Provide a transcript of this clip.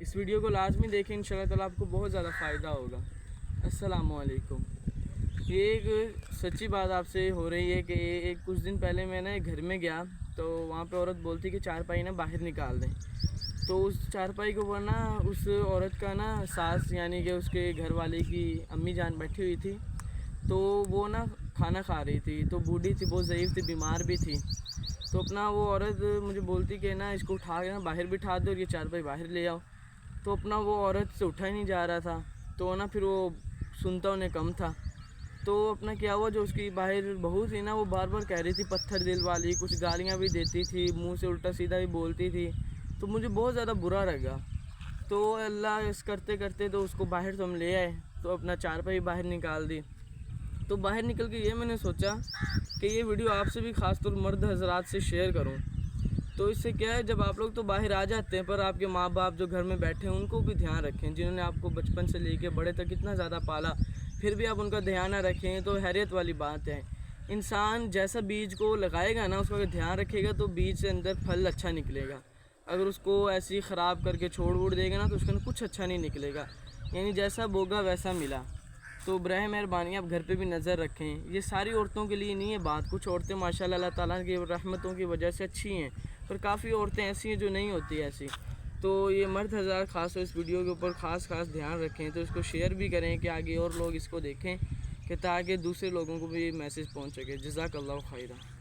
اس video کو لازمی دیکھیں، انشاءاللہ تعالیٰ آپ کو بہت زیادہ فائدہ ہوگا۔ السلام علیکم۔ یہ ایک سچی بات آپ سے ہو رہی ہے کہ کچھ دن پہلے میں نا گھر میں گیا تو وہاں پہ عورت بولتی کہ چارپائی نا باہر نکال دیں، تو اس چارپائی کے اوپر نا اس عورت کا نا ساس یعنی کہ اس کے گھر والے کی امی جان بیٹھی ہوئی تھی، تو وہ نا کھانا کھا رہی تھی، تو بوڑھی تھی، بہت ضعیف تھی، بیمار بھی تھی، تو اپنا وہ عورت مجھے بولتی کہ نا اس کو اٹھا کے نا باہر بٹھا دو اور یہ چارپائی باہر لے آؤ، تو اپنا وہ عورت سے اٹھا ہی نہیں جا رہا تھا، تو نا پھر وہ سنتا انہیں کم تھا، تو اپنا کیا ہوا جو اس کی باہر بہو تھی نا وہ بار بار کہہ رہی تھی پتھر دل والی، کچھ گالیاں بھی دیتی تھی، منہ سے الٹا سیدھا بھی بولتی تھی، تو مجھے بہت زیادہ برا لگا، تو اللہ اس کرتے کرتے تو اس کو باہر تو ہم لے آئے، تو اپنا چارپائی باہر نکال دی، تو باہر نکل کے یہ میں نے سوچا کہ یہ ویڈیو آپ سے بھی خاص طور مرد حضرات سے شیئر کروں، تو اس سے کیا ہے جب آپ لوگ تو باہر آ جاتے ہیں پر آپ کے ماں باپ جو گھر میں بیٹھے ہیں ان کو بھی دھیان رکھیں، جنہوں نے آپ کو بچپن سے لے کے بڑے تک اتنا زیادہ پالا، پھر بھی آپ ان کا دھیان نہ رکھیں تو حیرت والی بات ہے۔ انسان جیسا بیج کو لگائے گا نا اس کا اگر دھیان رکھے گا تو بیج سے اندر پھل اچھا نکلے گا، اگر اس کو ایسے ہی خراب کر کے چھوڑ ووڑ دے گا نا تو اس کے اندر کچھ اچھا نہیں نکلے گا، یعنی جیسا بوگا ویسا ملا۔ تو براہ مہربانی آپ گھر پہ بھی نظر رکھیں، یہ ساری عورتوں کے لیے نہیں ہے بات، کچھ عورتیں ماشاءاللہ اللہ تعالیٰ کی رحمتوں کی وجہ سے اچھی ہیں، پر کافی عورتیں ایسی ہیں جو نہیں ہوتی ایسی، تو یہ مرد حضرات خاص طور اس ویڈیو کے اوپر خاص دھیان رکھیں، تو اس کو شیئر بھی کریں کہ آگے اور لوگ اس کو دیکھیں کہ تاکہ دوسرے لوگوں کو بھی میسیج پہنچ سکے۔ جزاک اللہ خیرہ۔